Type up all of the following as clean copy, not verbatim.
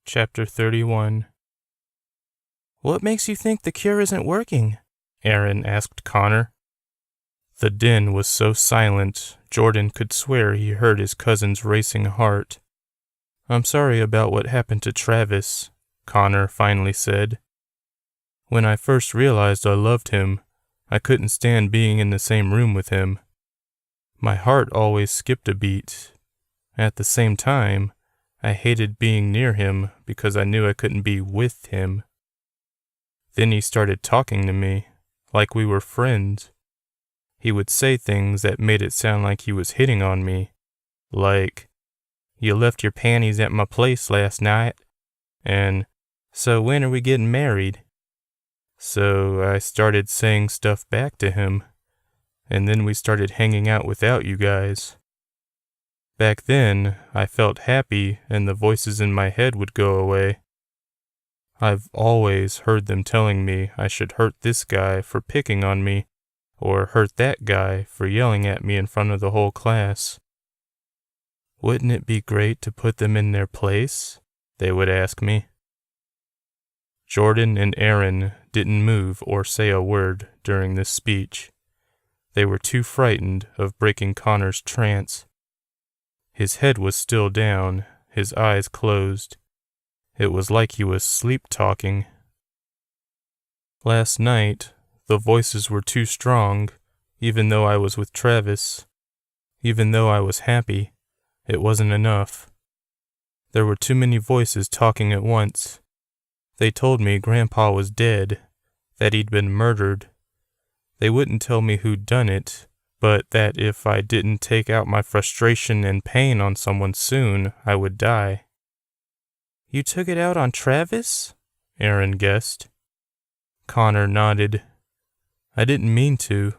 Chapter 31. "What makes you think the cure isn't working?" Aaron asked Connor. The den was so silent, Jordan could swear he heard his cousin's racing heart. "I'm sorry about what happened to Travis," Connor finally said. "When I first realized I loved him, I couldn't stand being in the same room with him. My heart always skipped a beat. At the same time, I hated being near him because I knew I couldn't be with him. Then he started talking to me, like we were friends. He would say things that made it sound like he was hitting on me, like, 'You left your panties at my place last night,' and 'So when are we getting married?' So I started saying stuff back to him, and then we started hanging out without you guys. Back then, I felt happy and the voices in my head would go away. I've always heard them telling me I should hurt this guy for picking on me, or hurt that guy for yelling at me in front of the whole class. Wouldn't it be great to put them in their place? They would ask me." Jordan and Aaron didn't move or say a word during this speech. They were too frightened of breaking Connor's trance. His head was still down, his eyes closed. It was like he was sleep-talking. "Last night, the voices were too strong, even though I was with Travis. Even though I was happy, it wasn't enough. There were too many voices talking at once. They told me Grandpa was dead, that he'd been murdered. They wouldn't tell me who'd done it, but that if I didn't take out my frustration and pain on someone soon, I would die." "You took it out on Travis?" Aaron guessed. Connor nodded. "I didn't mean to.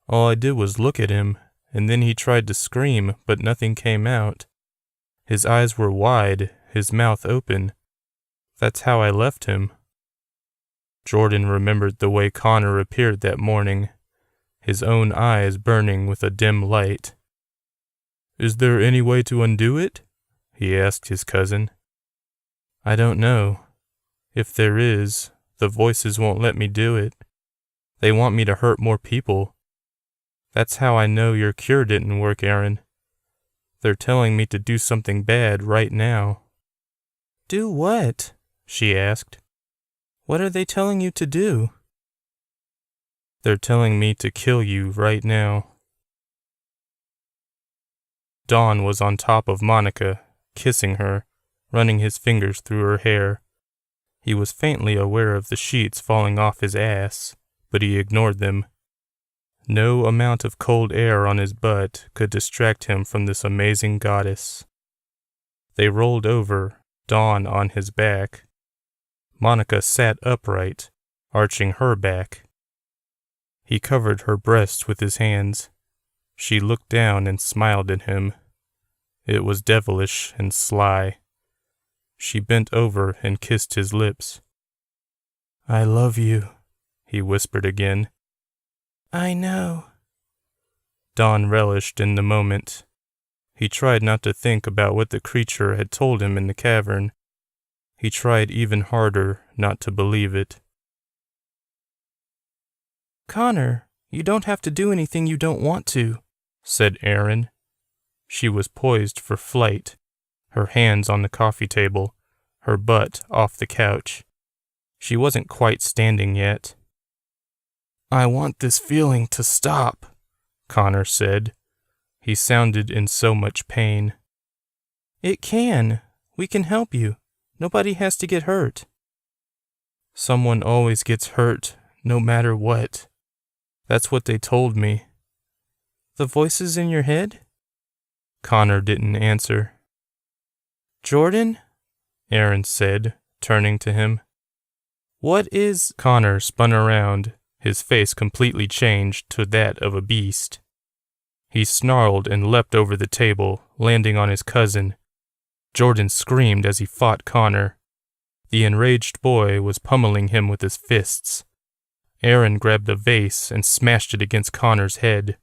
All I did was look at him, and then he tried to scream, but nothing came out. His eyes were wide, his mouth open. That's how I left him." Jordan remembered the way Connor appeared that morning, his own eyes burning with a dim light. "Is there any way to undo it?" he asked his cousin. "I don't know. If there is, the voices won't let me do it. They want me to hurt more people. That's how I know your cure didn't work, Aaron. They're telling me to do something bad right now." "Do what?" she asked. "What are they telling you to do?" "They're telling me to kill you right now." Don was on top of Monica, kissing her, running his fingers through her hair. He was faintly aware of the sheets falling off his ass, but he ignored them. No amount of cold air on his butt could distract him from this amazing goddess. They rolled over, Dawn on his back. Monica sat upright, arching her back. He covered her breasts with his hands. She looked down and smiled at him. It was devilish and sly. She bent over and kissed his lips. "I love you," he whispered again. "I know." Don relished in the moment. He tried not to think about what the creature had told him in the cavern. He tried even harder not to believe it. "Connor, you don't have to do anything you don't want to," said Aaron. She was poised for flight, her hands on the coffee table, her butt off the couch. She wasn't quite standing yet. "I want this feeling to stop," Connor said. He sounded in so much pain. "It can. We can help you. Nobody has to get hurt." "Someone always gets hurt, no matter what. That's what they told me." "The voices in your head?" Connor didn't answer. "Jordan?" Aaron said, turning to him. "What is—" Connor spun around, his face completely changed to that of a beast. He snarled and leapt over the table, landing on his cousin. Jordan screamed as he fought Connor. The enraged boy was pummeling him with his fists. Aaron grabbed a vase and smashed it against Connor's head.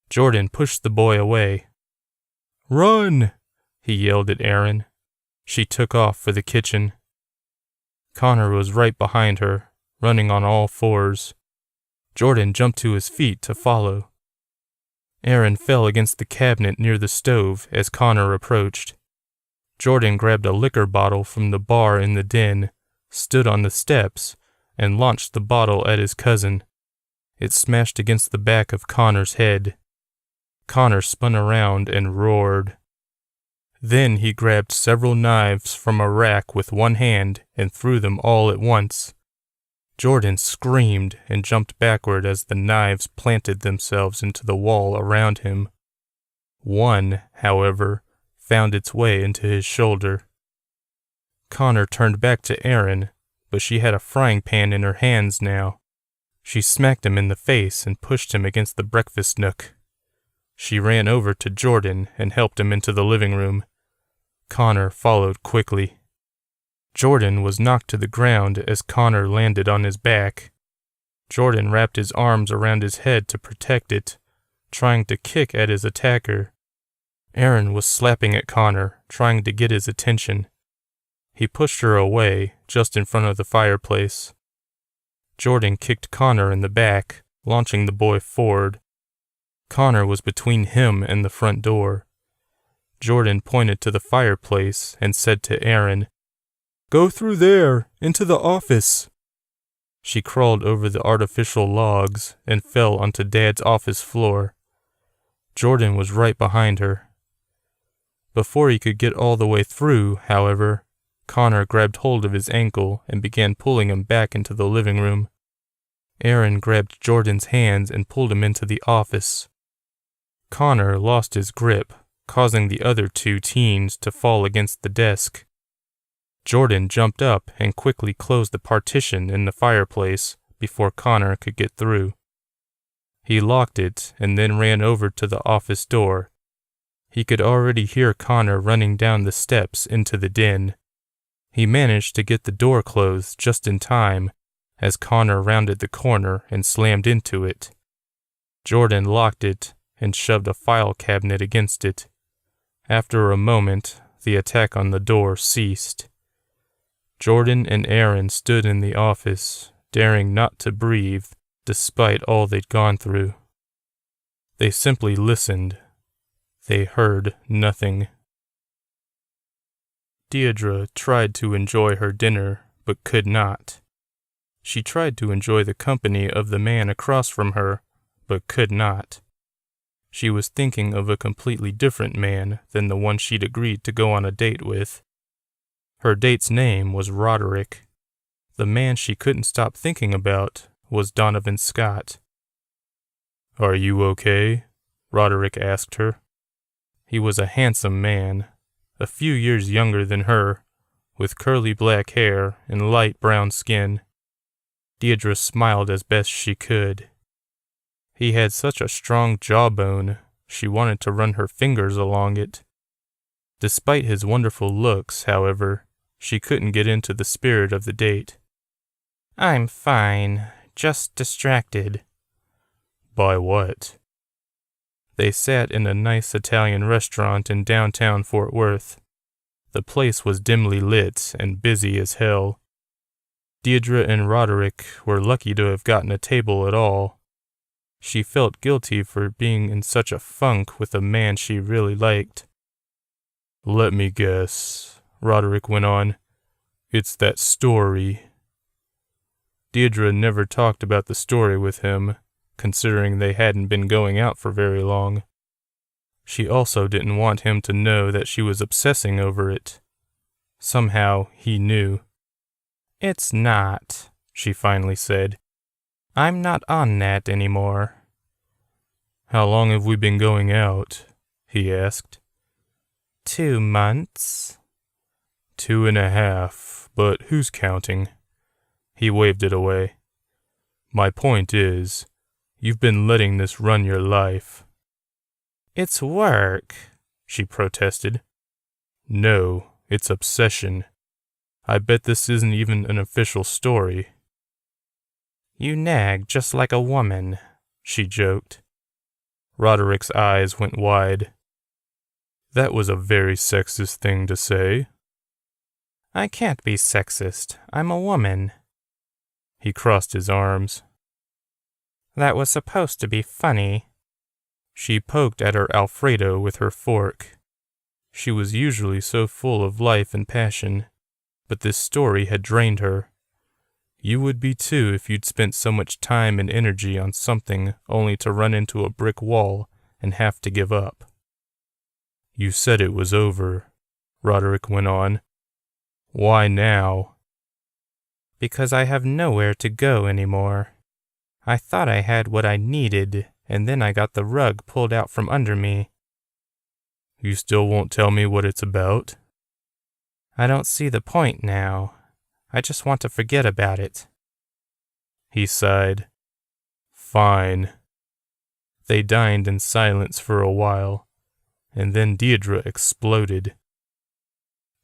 Jordan pushed the boy away. "Run!" he yelled at Aaron. She took off for the kitchen. Connor was right behind her, running on all fours. Jordan jumped to his feet to follow. Aaron fell against the cabinet near the stove as Connor approached. Jordan grabbed a liquor bottle from the bar in the den, stood on the steps, and launched the bottle at his cousin. It smashed against the back of Connor's head. Connor spun around and roared. Then he grabbed several knives from a rack with one hand and threw them all at once. Jordan screamed and jumped backward as the knives planted themselves into the wall around him. One, however, found its way into his shoulder. Connor turned back to Aaron, but she had a frying pan in her hands now. She smacked him in the face and pushed him against the breakfast nook. She ran over to Jordan and helped him into the living room. Connor followed quickly. Jordan was knocked to the ground as Connor landed on his back. Jordan wrapped his arms around his head to protect it, trying to kick at his attacker. Aaron was slapping at Connor, trying to get his attention. He pushed her away, just in front of the fireplace. Jordan kicked Connor in the back, launching the boy forward. Connor was between him and the front door. Jordan pointed to the fireplace and said to Aaron, "Go through there, into the office." She crawled over the artificial logs and fell onto Dad's office floor. Jordan was right behind her. Before he could get all the way through, however, Connor grabbed hold of his ankle and began pulling him back into the living room. Aaron grabbed Jordan's hands and pulled him into the office. Connor lost his grip, causing the other two teens to fall against the desk. Jordan jumped up and quickly closed the partition in the fireplace before Connor could get through. He locked it and then ran over to the office door. He could already hear Connor running down the steps into the den. He managed to get the door closed just in time as Connor rounded the corner and slammed into it. Jordan locked it and shoved a file cabinet against it. After a moment, the attack on the door ceased. Jordan and Aaron stood in the office, daring not to breathe, despite all they'd gone through. They simply listened. They heard nothing. Deirdre tried to enjoy her dinner, but could not. She tried to enjoy the company of the man across from her, but could not. She was thinking of a completely different man than the one she'd agreed to go on a date with. Her date's name was Roderick. The man she couldn't stop thinking about was Donovan Scott. "Are you okay?" Roderick asked her. He was a handsome man, a few years younger than her, with curly black hair and light brown skin. Deirdre smiled as best she could. He had such a strong jawbone, she wanted to run her fingers along it. Despite his wonderful looks, however, she couldn't get into the spirit of the date. "I'm fine, just distracted." "By what?" They sat in a nice Italian restaurant in downtown Fort Worth. The place was dimly lit and busy as hell. Deirdre and Roderick were lucky to have gotten a table at all. She felt guilty for being in such a funk with a man she really liked. "Let me guess," Roderick went on. "It's that story." Deirdre never talked about the story with him, considering they hadn't been going out for very long. She also didn't want him to know that she was obsessing over it. Somehow he knew. "It's not," she finally said. "I'm not on that anymore." "How long have we been going out?" he asked. 2 months. 2.5, but who's counting? He waved it away. "My point is, you've been letting this run your life." "It's work," she protested. "No, it's obsession. I bet this isn't even an official story." "You nag just like a woman," she joked. Roderick's eyes went wide. "That was a very sexist thing to say." I can't be sexist. I'm a woman. He crossed his arms. That was supposed to be funny. She poked at her Alfredo with her fork. She was usually so full of life and passion, but this story had drained her. You would be too if you'd spent so much time and energy on something only to run into a brick wall and have to give up. You said it was over, Roderick went on. Why now? Because I have nowhere to go anymore. I thought I had what I needed, and then I got the rug pulled out from under me. You still won't tell me what it's about? I don't see the point now. I just want to forget about it. He sighed. Fine. They dined in silence for a while, and then Deirdre exploded.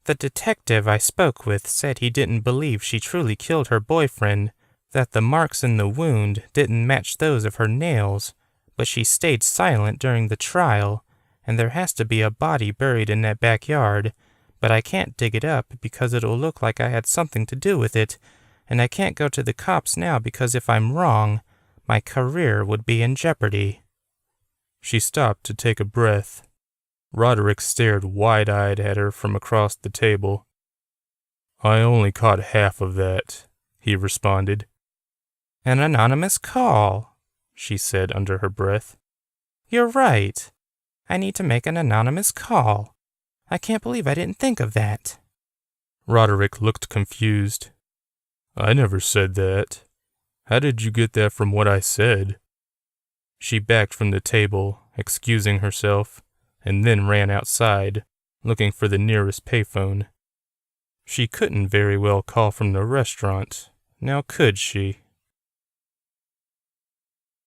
The detective I spoke with said he didn't believe she truly killed her boyfriend, that the marks in the wound didn't match those of her nails, but she stayed silent during the trial, and there has to be a body buried in that backyard, but I can't dig it up because it'll look like I had something to do with it, and I can't go to the cops now because if I'm wrong, my career would be in jeopardy. She stopped to take a breath. Roderick stared wide-eyed at her from across the table. I only caught half of that, he responded. An anonymous call, she said under her breath. You're right. I need to make an anonymous call. I can't believe I didn't think of that. Roderick looked confused. I never said that. How did you get that from what I said? She backed from the table, excusing herself, and then ran outside, looking for the nearest payphone. She couldn't very well call from the restaurant, now could she?